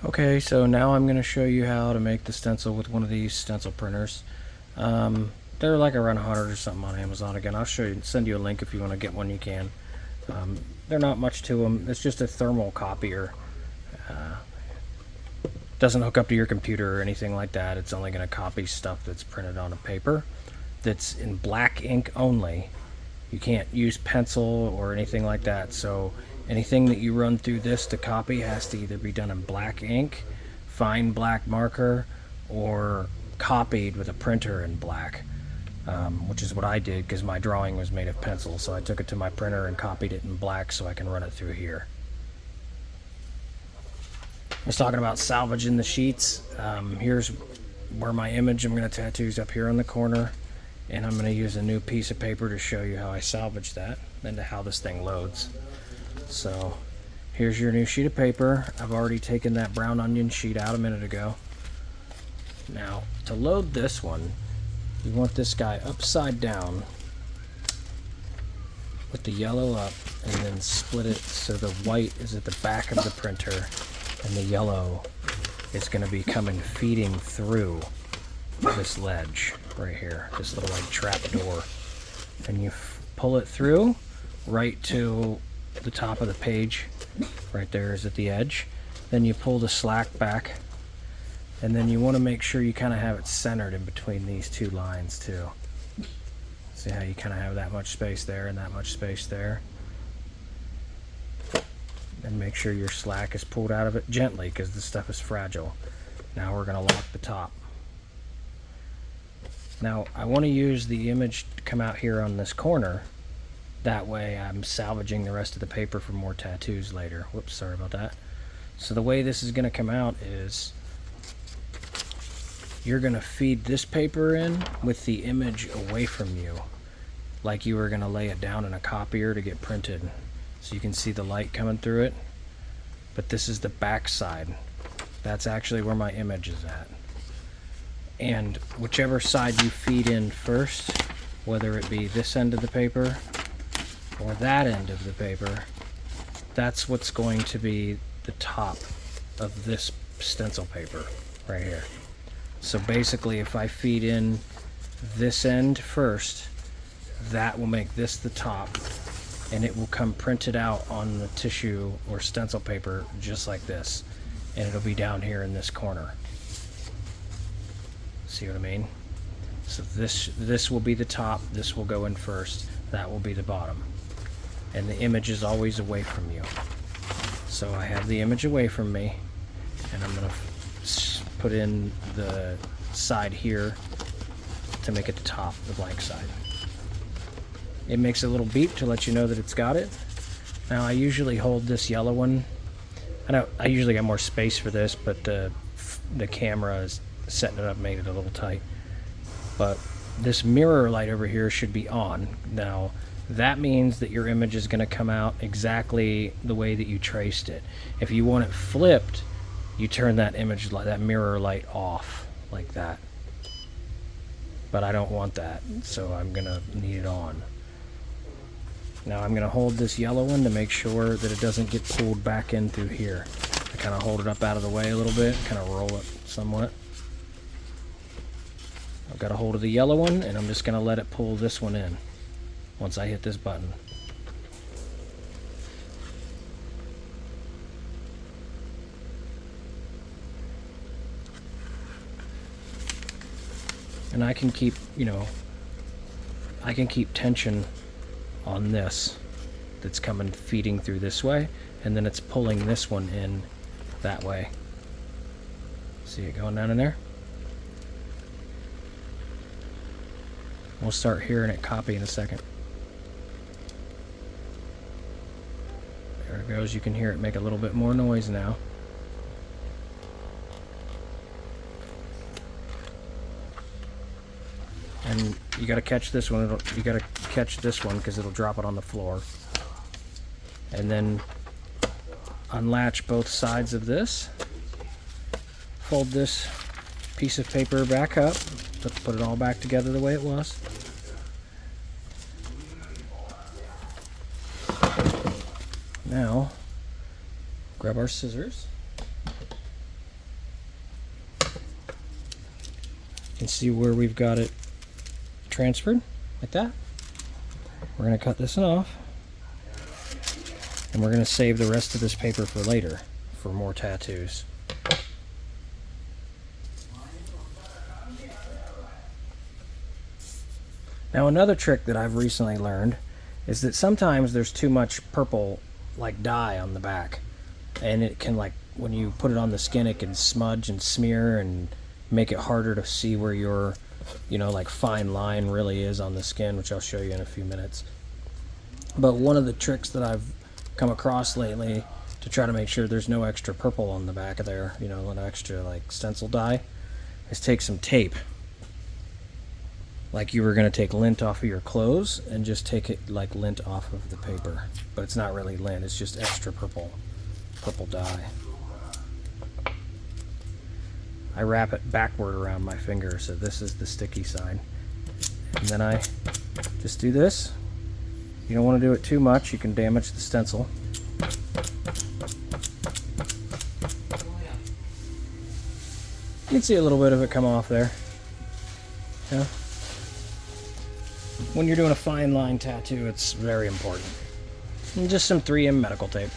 Okay, so now I'm going to show you how to make the stencil with one of these stencil printers. They're like around 100 or something on Amazon. Again, I'll send you a link if you want to get one. You can. They're not much to them. It's just a thermal copier. Doesn't hook up to your computer or anything like that. It's only going to copy stuff that's printed on a paper that's in black ink only. You can't use pencil or anything like that. So anything that you run through this to copy has to either be done in black ink, fine black marker, or copied with a printer in black, which is what I did because my drawing was made of pencil. So I took it to my printer and copied it in black so I can run it through here. I was talking about salvaging the sheets. Here's where my image I'm going to tattoo is up here on the corner. And I'm going to use a new piece of paper to show you how I salvage that and how this thing loads. So here's your new sheet of paper. I've already taken that brown onion sheet out a minute ago. Now to load this one, you want this guy upside down with the yellow up, and then split it so the white is at the back of the printer and the yellow is going to be feeding through this ledge right here, this little like trap door, and you pull it through right to the top of the page. Right there is at the edge. Then you pull the slack back, and then you want to make sure you kind of have it centered in between these two lines too. See how you kind of have that much space there and that much space there, and make sure your slack is pulled out of it gently because this stuff is fragile. Now we're going to lock the top. Now I want to use the image to come out here on this corner. That way I'm salvaging the rest of the paper for more tattoos later. Whoops, sorry about that. So the way this is going to come out is you're going to feed this paper in with the image away from you, like you were going to lay it down in a copier to get printed. So you can see the light coming through it. But this is the back side. That's actually where my image is at. And whichever side you feed in first, whether it be this end of the paper or that end of the paper, that's what's going to be the top of this stencil paper right here. So basically if I feed in this end first, that will make this the top, and it will come printed out on the tissue or stencil paper just like this, and it'll be down here in this corner. See what I mean? So this will be the top, this will go in first, that will be the bottom, and the image is always away from you. So I have the image away from me, and I'm going to put in the side here to make it the top, the blank side. It makes a little beep to let you know that it's got it. Now I usually hold this yellow one. I usually got more space for this, but the camera is setting it up made it a little tight. But this mirror light over here should be on. Now that means that your image is going to come out exactly the way that you traced it. If you want it flipped, you turn that image light, that mirror light off like that. But I don't want that, so I'm going to need it on. Now I'm going to hold this yellow one to make sure that it doesn't get pulled back in through here. I kind of hold it up out of the way a little bit, kind of roll it somewhat. I've got a hold of the yellow one, and I'm just going to let it pull this one in once I hit this button. And I can keep, I can keep tension on this that's feeding through this way, and then it's pulling this one in that way. See it going down in there? We'll start hearing it copy in a second. There it goes. You can hear it make a little bit more noise now. And you got to catch this one. You got to catch this one because it'll drop it on the floor. And then unlatch both sides of this. Fold this piece of paper back up. Put it all back together the way it was. Now, grab our scissors. can see where we've got it transferred, like that. We're going to cut this off, and we're going to save the rest of this paper for later, for more tattoos. Now another trick that I've recently learned is that sometimes there's too much purple like dye on the back, and it can, like, when you put it on the skin, it can smudge and smear and make it harder to see where your, you know, like fine line really is on the skin, which I'll show you in a few minutes. But one of the tricks that I've come across lately to try to make sure there's no extra purple on the back of there, you know, no extra like stencil dye, is take some tape, like you were going to take lint off of your clothes, and just take it like lint off of the paper. But it's not really lint, it's just extra purple dye. I wrap it backward around my finger, so this is the sticky side. And then I just do this. You don't want to do it too much, you can damage the stencil. You can see a little bit of it come off there. Yeah. When you're doing a fine line tattoo, it's very important. And just some 3M medical tape.